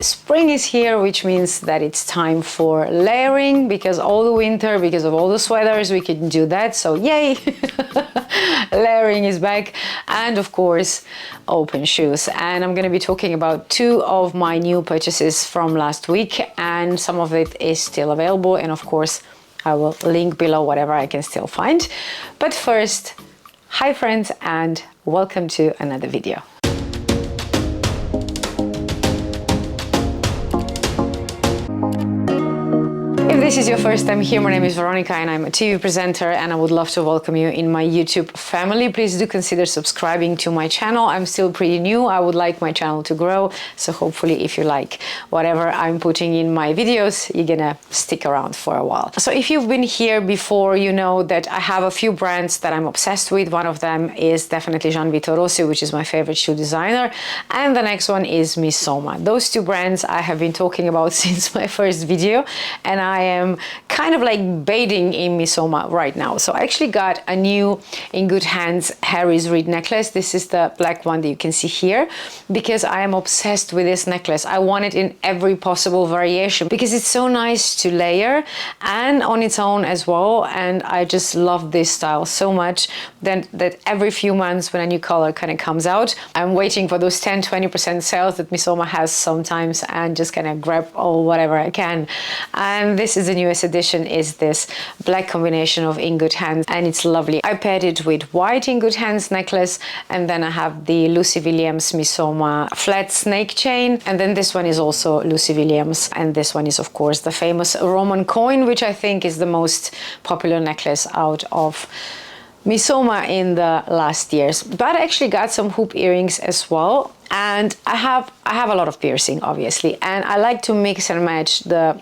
Spring is here, which means that it's time for layering, because all the winter, because of all the sweaters, we couldn't do that. So yay, layering is back. And of course, open shoes. And I'm going to be talking about two of my new purchases from last week, and some of it is still available. And of course, I will link below whatever I can still find. But first, hi friends, and welcome to another video. If this is your first time here, my name is Veronika and I'm a TV presenter, and I would love to welcome you in my YouTube family. Please do consider subscribing to my channel. I'm still pretty new. I would like my channel to grow. So hopefully if you like whatever I'm putting in my videos, you're gonna stick around for a while. So if you've been here before, you know that I have a few brands that I'm obsessed with. One of them is definitely Gianvito Rossi, which is my favorite shoe designer. And the next one is Missoma. Those two brands I have been talking about since my first video, and I am kind of like bathing in Missoma right now. So I actually got a new In Good Hands Harry's Reed necklace. This is the black one that you can see here, because I am obsessed with this necklace. I want it in every possible variation because it's so nice to layer and on its own as well. And I just love this style so much that every few months when a new color kind of comes out, I'm waiting for those 10-20% sales that Missoma has sometimes and just kind of grab all whatever I can. And this is the newest edition, is this black combination of In Good Hands, and it's lovely. I paired it with white In Good Hands necklace, and then I have the Lucy Williams Missoma flat snake chain, and then this one is also Lucy Williams, and this one is of course the famous Roman coin, which I think is the most popular necklace out of Missoma in the last years. But I actually got some hoop earrings as well, and I have a lot of piercing obviously, and I like to mix and match the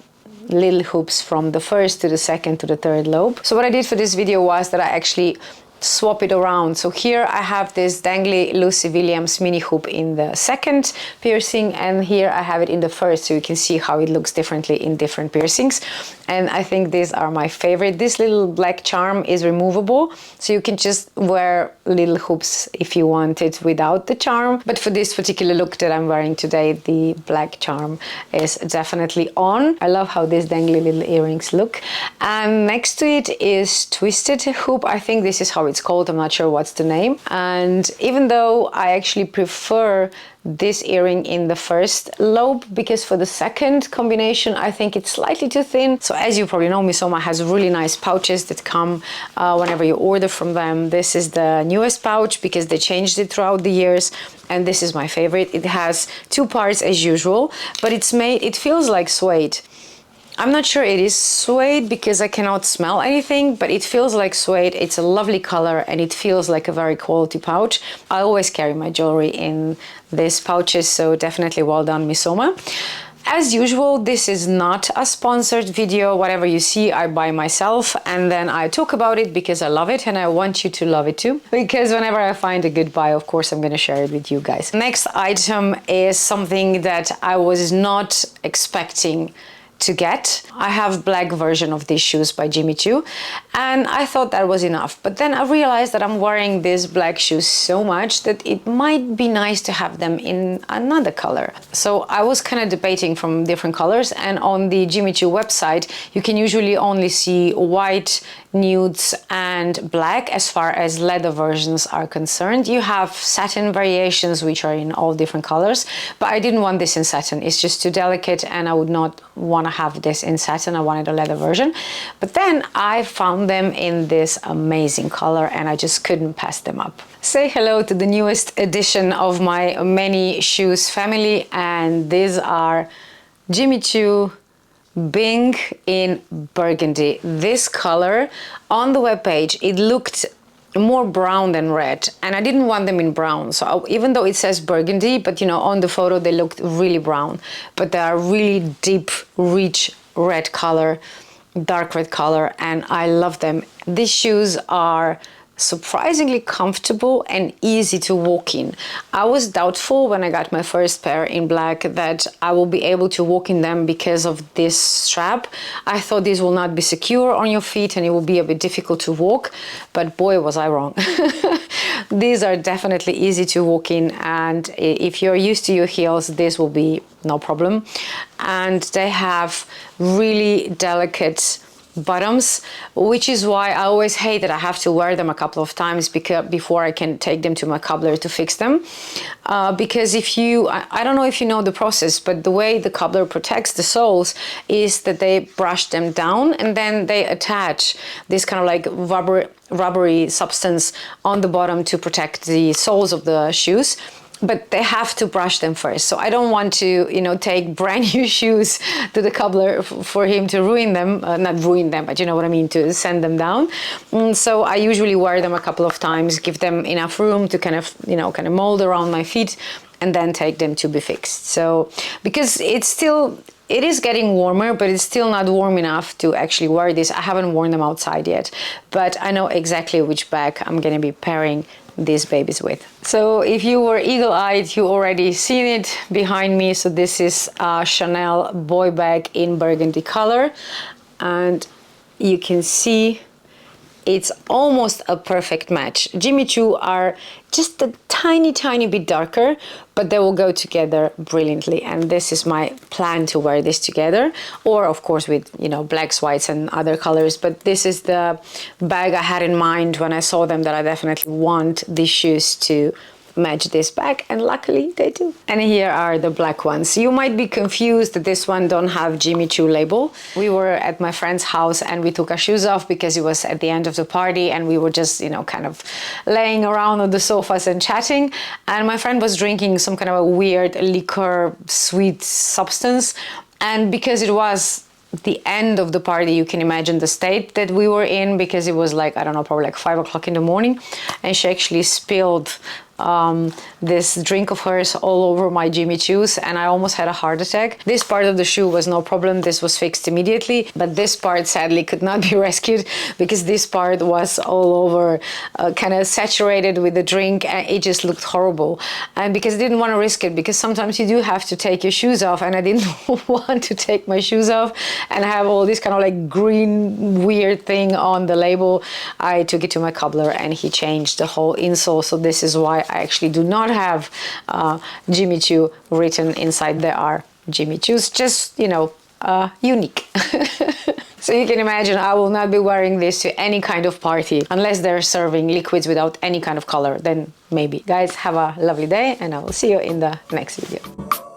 little hoops from the first to the second to the third lobe. So what I did for this video was that I actually swap it around. So here I have this dangly Lucy Williams mini hoop in the second piercing, and here I have it in the first, so you can see how it looks differently in different piercings. And I think these are my favorite. This little black charm is removable, so you can just wear little hoops if you want it without the charm. But for this particular look that I'm wearing today, the black charm is definitely on. I love how these dangly little earrings look. And next to it is twisted hoop. I think this is how it's called, I'm not sure what's the name. And even though I actually prefer this earring in the first lobe, because for the second combination I think it's slightly too thin. So as you probably know, Missoma has really nice pouches that come whenever you order from them. This is the newest pouch because they changed it throughout the years, and this is my favorite. It has two parts as usual, but it feels like suede. I'm not sure it is suede because I cannot smell anything, but it feels like suede. It's a lovely color and it feels like a very quality pouch. I always carry my jewelry in these pouches, so definitely well done, Missoma. As usual, this is not a sponsored video. Whatever you see, I buy myself, and then I talk about it because I love it and I want you to love it too. Because whenever I find a good buy, of course, I'm going to share it with you guys. Next item is something that I was not expecting to get. I have black version of these shoes by Jimmy Choo, and I thought that was enough. But then I realized that I'm wearing these black shoes so much that it might be nice to have them in another color. So I was kind of debating from different colors, and on the Jimmy Choo website, you can usually only see white, nudes and black as far as leather versions are concerned. You have satin variations which are in all different colors, but I didn't want this in satin. It's just too delicate and I would not want to have this in satin. I wanted a leather version. But then I found them in this amazing color and I just couldn't pass them up. Say hello to the newest edition of my many shoes family, and these are Jimmy Choo Bing in burgundy. This color on the webpage, it looked more brown than red, and I didn't want them in brown. So even though it says burgundy, but you know, on the photo they looked really brown, but they are really deep, rich red color, dark red color, and I love them. These shoes are surprisingly comfortable and easy to walk in. I was doubtful when I got my first pair in black that I will be able to walk in them because of this strap. I thought these will not be secure on your feet and it will be a bit difficult to walk, but boy was I wrong. These are definitely easy to walk in, and if you're used to your heels, this will be no problem. And they have really delicate bottoms, which is why I always hate that I have to wear them a couple of times before I can take them to my cobbler to fix them. Because if you, I don't know if you know the process, but the way the cobbler protects the soles is that they brush them down and then they attach this kind of like rubbery substance on the bottom to protect the soles of the shoes. But they have to brush them first. So I don't want to, you know, take brand new shoes to the cobbler for him to ruin them, not ruin them, but you know what I mean, to send them down. So I usually wear them a couple of times, give them enough room to kind of, you know, kind of mold around my feet and then take them to be fixed. So because it is getting warmer, but it's still not warm enough to actually wear this. I haven't worn them outside yet, but I know exactly which bag I'm going to be pairing these babies with. So if you were eagle-eyed, you already seen it behind me. So this is a Chanel boy bag in burgundy color, and you can see it's almost a perfect match. Jimmy Choo are just a tiny bit darker, but they will go together brilliantly. And this is my plan, to wear this together, or of course with, you know, blacks, whites and other colors. But this is the bag I had in mind when I saw them, that I definitely want these shoes to match this bag, and luckily they do. And here are the black ones. You might be confused that this one don't have Jimmy Choo label. We were at my friend's house and we took our shoes off because it was at the end of the party, and we were just, you know, kind of laying around on the sofas and chatting, and my friend was drinking some kind of a weird liquor sweet substance, and because it was the end of the party, you can imagine the state that we were in, because it was like, I don't know, probably like 5 o'clock in the morning, and she actually spilled this drink of hers all over my Jimmy Choos, and I almost had a heart attack. This part of the shoe was no problem, this was fixed immediately, but this part sadly could not be rescued because this part was all over, kind of saturated with the drink, and it just looked horrible. And because I didn't want to risk it, because sometimes you do have to take your shoes off, and I didn't want to take my shoes off and have all this kind of like green weird thing on the label. I took it to my cobbler and he changed the whole insole, so this is why I actually do not have Jimmy Choo written inside. There are Jimmy Choos, just, you know, unique. So you can imagine I will not be wearing this to any kind of party unless they're serving liquids without any kind of color. Then maybe. Guys, have a lovely day, and I will see you in the next video.